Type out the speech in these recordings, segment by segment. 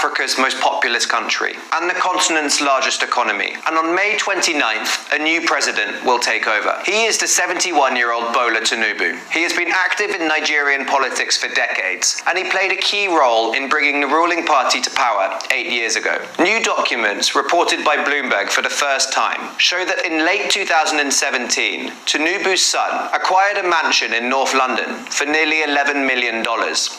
Africa's most populous country and the continent's largest economy. And on May 29th, a new president will take over. He is the 71-year-old Bola Tinubu. He has been active in Nigerian politics for decades, and he played a key role in bringing the ruling party to power 8 years ago. New documents reported by Bloomberg for the first time show that in late 2017, Tinubu's son acquired a mansion in North London for nearly $11 million.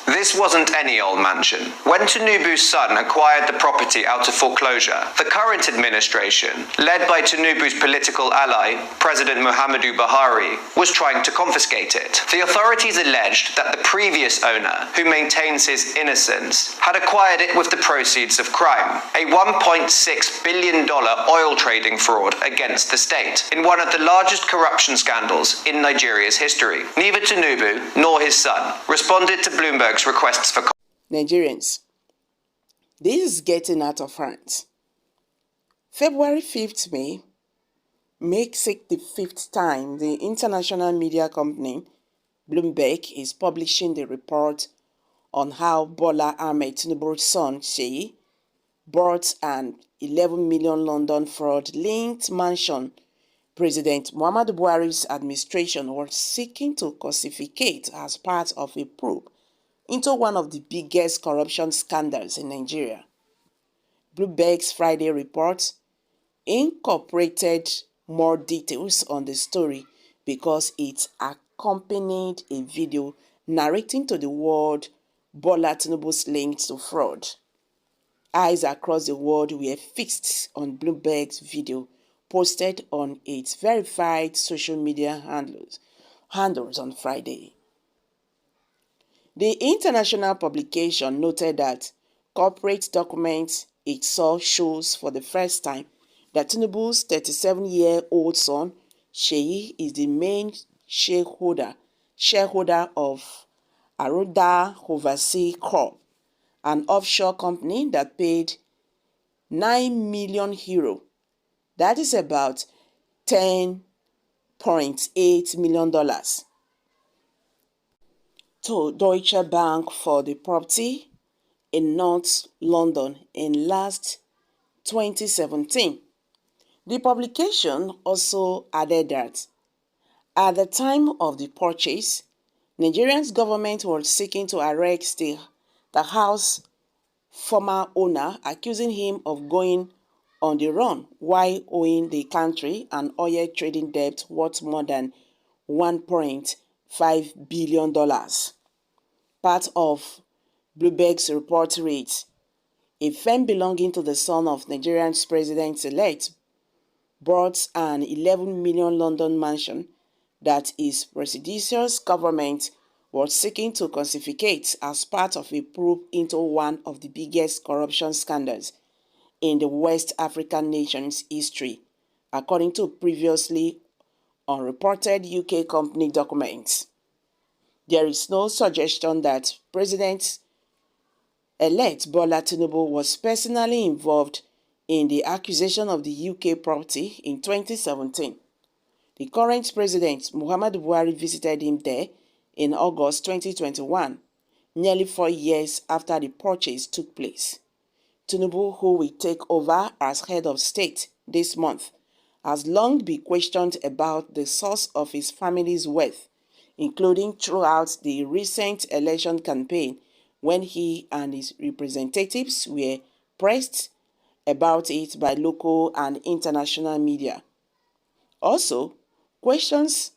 This wasn't any old mansion. When Tinubu's son acquired the property out of foreclosure, the current administration, led by Tinubu's political ally, President Muhammadu Buhari, was trying to confiscate it. The authorities alleged that the previous owner, who maintains his innocence, had acquired it with the proceeds of crime, a $1.6 billion oil trading fraud against the state, in one of the largest corruption scandals in Nigeria's history. Neither Tinubu nor his son responded to Bloomberg's requests for Nigerians. This is getting out of hand. February 5th makes it the 5th time the international media company Bloomberg is publishing the report on how Bola Ahmed Tinubu's son, Sheyi, bought an 11 million London fraud-linked mansion President Muhammadu Buhari's administration was seeking to classify as part of a probe into one of the biggest corruption scandals in Nigeria. Bloomberg's Friday report incorporated more details on the story because it accompanied a video narrating to the world Bola Tinubu's links to fraud. Eyes across the world were fixed on Bloomberg's video posted on its verified social media handles on Friday. The international publication noted that corporate documents it saw shows for the first time that Tinubu's 37-year-old son, Sheyi, is the main shareholder of Aruda Overseas Corp, an offshore company that paid €9 million, that is about $10.8 million, to Deutsche Bank for the property in North London in last 2017. The publication also added that at the time of the purchase, Nigeria's government was seeking to arrest the house's former owner, accusing him of going on the run while owing the country an oil trading debt worth more than $1.5 billion. Part of Bloomberg's report reads, a firm belonging to the son of Nigeria's president-elect bought an 11 million London mansion that his predecessor's government was seeking to confiscate as part of a probe into one of the biggest corruption scandals in the West African nation's history, according to previously unreported UK company documents. There is no suggestion that President-elect Bola Tinubu was personally involved in the acquisition of the UK property in 2017. The current president, Muhammadu Buhari, visited him there in August 2021, nearly 4 years after the purchase took place. Tinubu, who will take over as head of state this month, has long been questioned about the source of his family's wealth, including throughout the recent election campaign when he and his representatives were pressed about it by local and international media. Also, questions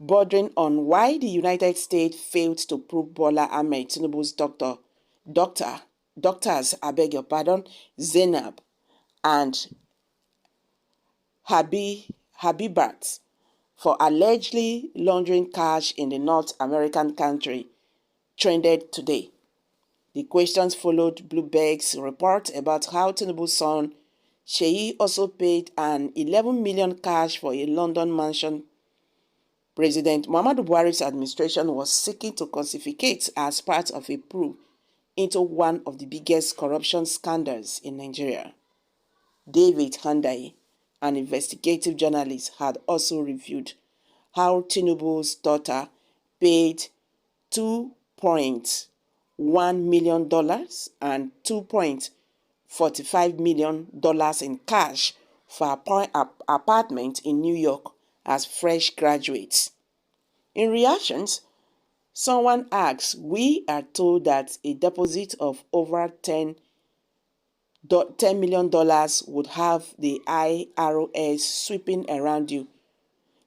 bordering on why the United States failed to prove Bola Ahmed Tinubu's doctors, Zainab and Habibat for allegedly laundering cash in the North American country trended today. The questions followed Bloomberg's report about how Tinubu's son, Sheyi, also paid an 11 million cash for a London mansion President Muhammadu Buhari's administration was seeking to classify as part of a probe into one of the biggest corruption scandals in Nigeria. David Handai, an investigative journalist, had also reviewed how Tinubu's daughter paid 2.1 $1 million and $2.45 million in cash for apartment in New York as fresh graduates. In reactions, someone asks, we are told that a deposit of over $10 million would have the IRS sweeping around you.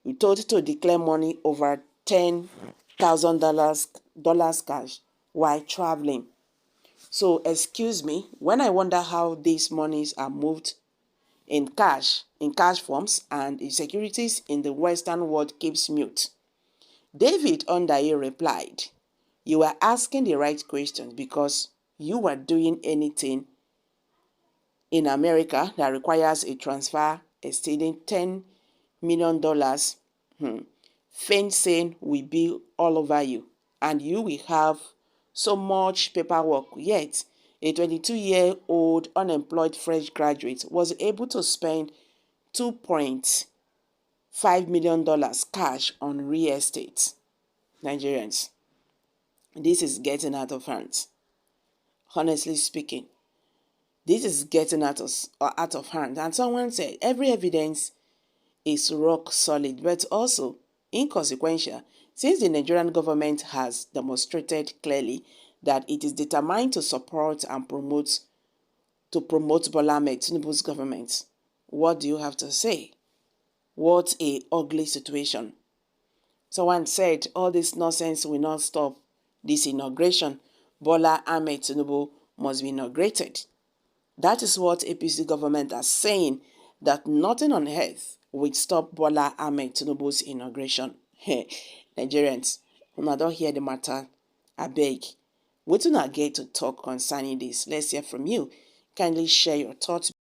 You're told to declare money over $10,000 cash while traveling. So, excuse me, when I wonder how these monies are moved in cash forms, and insecurities in the Western world keeps mute. David Ondaye replied, you are asking the right questions because you are doing anything in America that requires a transfer exceeding $10 million. Faint saying will be all over you, and you will have so much paperwork. Yet, a 22-year-old unemployed fresh graduate was able to spend $2.5 million cash on real estate. Nigerians, this is getting out of hand. Honestly speaking, this is getting out of hand. And someone said every evidence is rock solid, but also inconsequential, since the Nigerian government has demonstrated clearly that it is determined to support and promote Bola Ahmed Tinubu's government. What do you have to say? What a ugly situation. Someone said all this nonsense will not stop this inauguration. Bola Ahmed Tinubu must be inaugurated. That is what APC government are saying, that nothing on earth will stop Bola Ahmed Tinubu's inauguration. Nigerians, when I don't hear the matter, I beg. We do not get to talk concerning this. Let's hear from you. Kindly share your thoughts